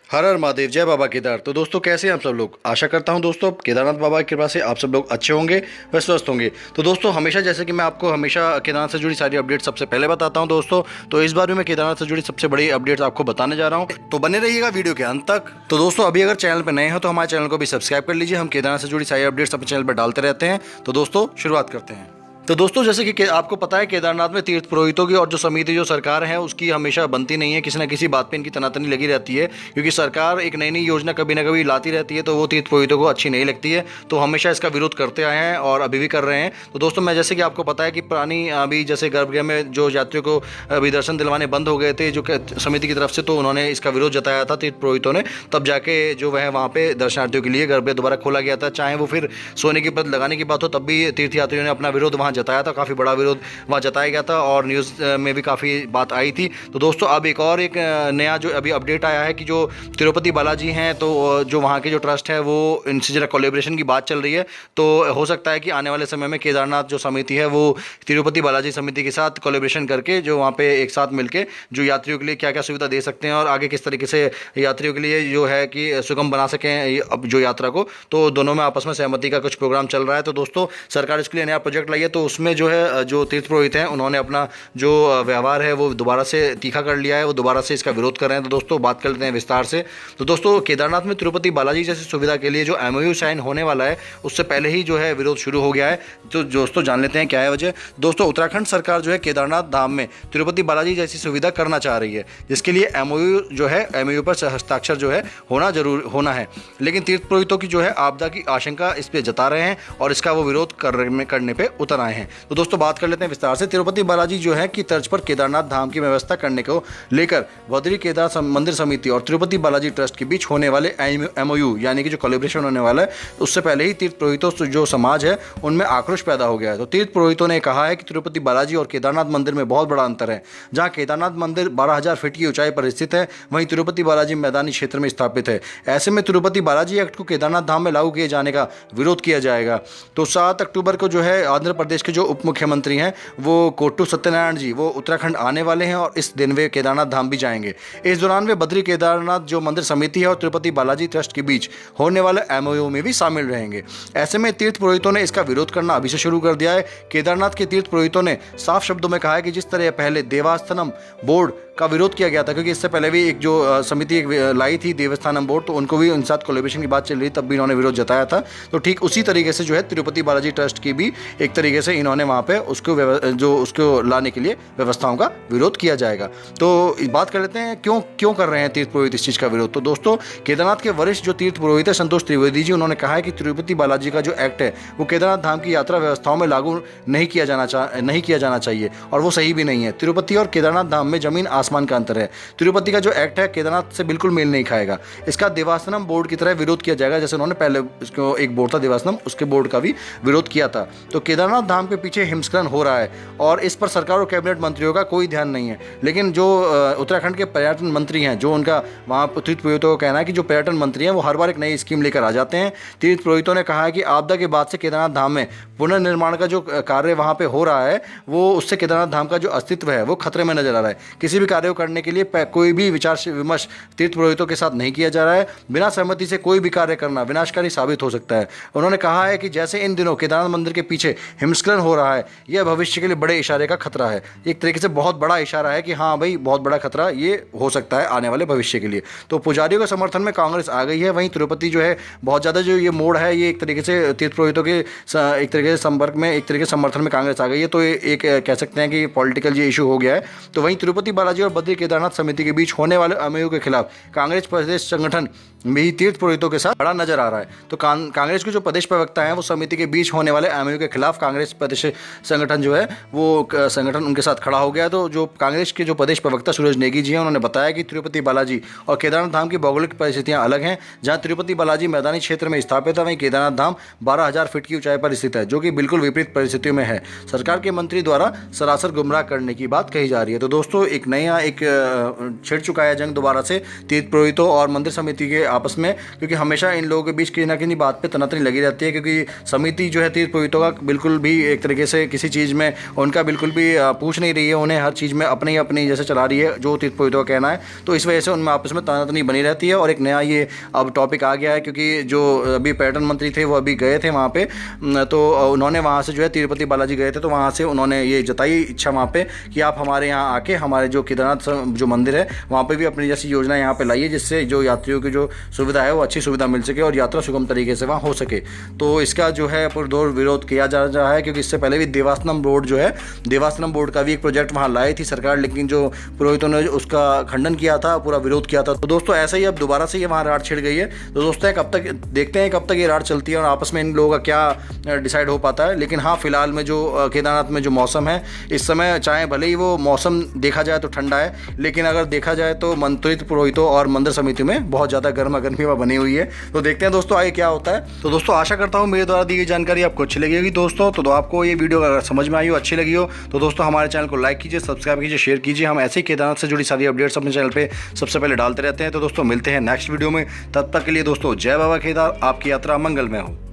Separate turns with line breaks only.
हर हर महादेव, जय बाबा केदार। तो दोस्तों कैसे हैं आप सब लोग। आशा करता हूं दोस्तों केदारनाथ बाबा की कृपा से आप सब लोग अच्छे होंगे व स्वस्थ होंगे। तो दोस्तों हमेशा जैसे कि मैं आपको हमेशा केदारनाथ से जुड़ी सारी अपडेट सबसे पहले बताता हूं दोस्तों, तो इस बार भी मैं केदारनाथ से जुड़ी सबसे बड़ी अपडेट्स आपको बताने जा रहा हूं, तो बने रहिएगा वीडियो के अंत तक। तो दोस्तों अभी अगर चैनल पर नए हो तो हमारे चैनल को भी सब्सक्राइब कर लीजिए। हम केदारनाथ से जुड़ी सारी अपडेट्स अपने चैनल पर डालते रहते हैं। तो दोस्तों शुरुआत करते हैं। तो दोस्तों जैसे कि आपको पता है केदारनाथ में तीर्थ पुरोहितों की और जो समिति जो सरकार है उसकी हमेशा बनती नहीं है, किसी न किसी बात पे इनकी तनातनी लगी रहती है, क्योंकि सरकार एक नई नई योजना कभी ना कभी लाती रहती है तो वो तीर्थ पुरोहितों को अच्छी नहीं लगती है, तो हमेशा इसका विरोध करते आए हैं और अभी भी कर रहे हैं। तो दोस्तों मैं जैसे कि आपको पता है कि पुरानी अभी जैसे गर्भगृह में जो यात्रियों को अभी दर्शन दिलवाने बंद हो गए थे जो समिति की तरफ से, तो उन्होंने इसका विरोध जताया था तीर्थ पुरोहितों ने, तब जाके जो वह वहाँ पे दर्शनार्थियों के लिए गर्भगृह दोबारा खोला गया था। चाहे वो फिर सोने की पद लगाने की बात हो, तब भी तीर्थयात्रियों ने अपना विरोध वहाँ जताया था, काफ़ी बड़ा विरोध वहाँ जताया गया था और न्यूज़ में भी काफ़ी बात आई थी। तो दोस्तों अब एक नया जो अभी अपडेट आया है कि जो तिरुपति बालाजी हैं, तो जो वहाँ के जो ट्रस्ट है वो इनसे जरा कोलेब्रेशन की बात चल रही है। तो हो सकता है कि आने वाले समय में केदारनाथ जो समिति है वो तिरुपति बालाजी समिति के साथ कोलेब्रेशन करके जो वहाँ पे एक साथ मिलके जो यात्रियों के लिए क्या क्या सुविधा दे सकते हैं और आगे किस तरीके से यात्रियों के लिए जो है कि सुगम बना सकें अब जो यात्रा को, तो दोनों में आपस में सहमति का कुछ प्रोग्राम चल रहा है। तो दोस्तों सरकार इसके लिए नया प्रोजेक्ट लाई है, तो उसमें जो है जो तीर्थ पुरोहित हैं उन्होंने अपना जो व्यवहार है वो दोबारा से तीखा कर लिया है, वो दोबारा से इसका विरोध कर रहे हैं। तो दोस्तों बात कर लेते हैं विस्तार से। तो दोस्तों केदारनाथ में तिरुपति बालाजी जैसी सुविधा के लिए जो एमओयू साइन होने वाला है उससे पहले ही जो है विरोध शुरू हो गया है। तो दोस्तों जान लेते हैं क्या है वजह। दोस्तों उत्तराखंड सरकार जो है केदारनाथ धाम में तिरुपति बालाजी जैसी सुविधा करना चाह रही है, जिसके लिए एमओयू जो है एमओयू पर हस्ताक्षर जो है होना है, लेकिन तीर्थ पुरोहितों की जो है आपदा की आशंका इस पर जता रहे हैं और इसका वो विरोध करने पे उतर आए हैं। तो दोस्तों बात कर लेते हैं विस्तार से। तिरुपति बालाजी जो है की तर्ज पर केदारनाथ धाम की व्यवस्था करने को लेकर बद्री केदार मंदिर समिति और तिरुपति बालाजी ट्रस्ट के बीच होने वाले एमओयू यानी कि जो कोलैबोरेशन होने वाला है, उससे पहले ही तीर्थ पुरोहितों जो समाज है उनमें आक्रोश पैदा हो गया है। तो तीर्थ पुरोहितों ने कहा है कि तिरुपति बालाजी और केदारनाथ मंदिर में बहुत बड़ा अंतर है। जहां केदारनाथ मंदिर 12,000 फीट की ऊंचाई पर स्थित है, वहीं तिरुपति बालाजी मैदानी क्षेत्र में स्थापित है। ऐसे में तिरुपति बालाजी एक्ट को केदारनाथ धाम में लागू किए जाने का विरोध किया जाएगा। तो 7 अक्टूबर को जो है आंध्र प्रदेश के जो उप मुख्यमंत्री हैं वो कोट्टू सत्यनारायण जी वो उत्तराखंड आने वाले हैं और इस दिन वे केदारनाथ धाम भी जाएंगे। इस दौरान वे बद्री केदारनाथ जो मंदिर समिति है और तिरुपति बालाजी ट्रस्ट के बीच होने वाले एमओयू में भी शामिल रहेंगे। ऐसे में तीर्थ पुरोहितों ने इसका विरोध करना अभी से शुरू कर दिया है। केदारनाथ के तीर्थ पुरोहितों ने साफ शब्दों में कहा है कि जिस तरह पहले देवस्थानम बोर्ड का विरोध किया गया था, क्योंकि इससे पहले भी एक जो समिति एक लाई थी देवस्थानम बोर्ड, तो उनको भी उन साथ कोलैबोरेशन की बात चल रही, तब भी इन्होंने विरोध जताया था। तो ठीक उसी तरीके से जो है तिरुपति बालाजी ट्रस्ट की भी एक तरीके से इन्होंने वहाँ पे उसको लाने के लिए व्यवस्थाओं का विरोध किया जाएगा। तो बात कर लेते हैं क्यों कर रहे हैं तीर्थ पुरोहित इस चीज़ का विरोध। तो दोस्तों केदारनाथ के वरिष्ठ जो तीर्थ पुरोहित है संतोष त्रिवेदी जी, उन्होंने कहा है कि तिरुपति बालाजी का जो एक्ट है वो केदारनाथ धाम की यात्रा व्यवस्थाओं में लागू नहीं किया जाना चाहिए और वो सही भी नहीं है। तिरुपति और केदारनाथ धाम में जमीन आसमान का अंतर है। तिरुपति का जो एक्ट है केदारनाथ से बिल्कुल मेल नहीं खाएगा। इसका देवासनम बोर्ड की तरह विरोध किया जाएगा, जैसे उन्होंने पहले इसको एक बोर्ड था देवासनम, उसके बोर्ड का भी विरोध किया था। तो केदारनाथ धाम के पीछे हिमस्खलन हो रहा है और इस पर सरकार और कैबिनेट मंत्रियों का कोई ध्यान नहीं है। लेकिन जो उत्तराखंड के पर्यटन मंत्री हैं, जो उनका वहाँ तीर्थ पुरोहितों का कहना है कि जो पर्यटन मंत्री हैं वो हर बार एक नई स्कीम लेकर आ जाते हैं। तीर्थ पुरोहितों ने कहा है कि आपदा के बाद से केदारनाथ धाम में पुनर्निर्माण का जो कार्य वहाँ पे हो रहा है वो उससे केदारनाथ धाम का जो अस्तित्व है वो खतरे में नजर आ रहा है। किसी भी कार्य को करने के लिए कोई भी विचार विमर्श तीर्थ पुरोहितों के साथ नहीं किया जा रहा है। बिना सहमति से कोई भी कार्य करना विनाशकारी साबित हो सकता है। उन्होंने कहा है कि जैसे इन दिनों केदारनाथ मंदिर के पीछे हिमस्खलन हो रहा है, यह भविष्य के लिए बड़े इशारे का खतरा है। एक तरीके से बहुत बड़ा इशारा है कि हाँ भाई बहुत बड़ा खतरा ये हो सकता है आने वाले भविष्य के लिए। तो पुजारियों के समर्थन में कांग्रेस आ गई है। वहीं तिरुपति जो है बहुत ज़्यादा जो ये मोड़ है ये एक तरीके से तीर्थ पुरोहितों के एक तरीके से संपर्क में एक तरीके से समर्थन में कांग्रेस आ गई है। तो एक कह सकते हैं कि पॉलिटिकल ये इशू हो गया है। तो वहीं तिरुपति बालाजी और बद्री केदारनाथ समिति के बीच होने वाले एमओयू के खिलाफ कांग्रेस प्रदेश संगठन भी तीर्थ पुरोहितों के साथ बड़ा नजर आ रहा है। तो कांग्रेस के जो प्रदेश प्रवक्ता हैं वो समिति के बीच होने वाले एमओयू के खिलाफ कांग्रेस प्रदेश संगठन जो है वो संगठन उनके साथ खड़ा हो गया। तो जो कांग्रेस के जो प्रदेश प्रवक्ता सूरज नेगी जी हैं उन्होंने बताया कि तिरुपति बालाजी और केदारनाथ धाम की भौगोलिक परिस्थितियां अलग हैं। जहां तिरुपति बालाजी मैदानी क्षेत्र में स्थापित है, वहीं केदारनाथ धाम 12,000 फीट की ऊंचाई पर स्थित है, जो कि बिल्कुल विपरीत परिस्थितियों में है। सरकार के मंत्री द्वारा सरासर गुमराह करने की बात कही जा रही है। तो दोस्तों एक नया छिड़ चुका है जंग दोबारा से तीर्थ पुरोहितों और मंदिर समिति के आपस में, क्योंकि हमेशा इन लोगों के बीच किसी ना किसी बात पे तनातनी लगी रहती है, क्योंकि समिति जो है तीर्थ पुरोहितों का बिल्कुल भी एक तरीके से किसी चीज़ में उनका बिल्कुल भी पूछ नहीं रही है, उन्हें हर चीज़ में अपनी अपनी जैसे चला रही है जो तीर्थ पुरोहितों का कहना है। तो इस वजह से उनमें आपस में तनातनी बनी रहती है। और एक नया ये अब टॉपिक आ गया है, क्योंकि जो अभी पर्यटन मंत्री थे वो अभी गए थे वहाँ पे, तो उन्होंने वहाँ से जो है तिरुपति बालाजी गए थे, तो वहाँ से उन्होंने ये जताई इच्छा वहाँ पे कि आप हमारे यहाँ आके हमारे जो केदारनाथ जो मंदिर है वहाँ पे भी अपनी जैसी योजना यहाँ पे लाइए, जिससे जो यात्रियों की जो सुविधा है वो अच्छी सुविधा मिल सके और यात्रा सुगम तरीके से वहाँ हो सके। तो इसका जो है पुरजोर विरोध किया जा रहा है, क्योंकि इससे पहले भी देवासनम बोर्ड जो है, देवासनम बोर्ड का भी एक प्रोजेक्ट वहाँ लाई थी सरकार, लेकिन जो पुरोहितों ने उसका खंडन किया था, पूरा विरोध किया था। तो दोस्तों ऐसा ही अब दोबारा से ये वहाँ राड़ छिड़ गई है। तो दोस्तों कब तक देखते हैं कब तक ये राड़ चलती है और आपस में इन लोगों का क्या डिसाइड हो पाता है। लेकिन हाँ, फिलहाल में जो केदारनाथ में जो मौसम है इस समय, चाहे भले ही वो मौसम देखा जाए तो ठंडा है, लेकिन अगर देखा जाए तो मंत्रित पुरोहितों और मंदिर समिति में बहुत ज़्यादा गर्मा गर्मी बनी हुई है। तो देखते हैं दोस्तों आगे क्या होता है। तो दोस्तों आशा करता हूँ मेरे द्वारा दी गई जानकारी आपको अच्छी लगी होगी दोस्तों। तो आपको ये वीडियो अगर समझ में आई हो, अच्छी लगी हो, तो दोस्तों हमारे चैनल को लाइक कीजिए, सब्सक्राइब कीजिए, शेयर कीजिए। हम ऐसे ही केदारनाथ से जुड़ी सारी अपडेट्स अपने चैनल पे सबसे पहले डालते रहते हैं। तो दोस्तों मिलते हैं नेक्स्ट वीडियो में, तब तक के लिए दोस्तों जय बाबा केदार, आपकी यात्रा मंगलमय हो।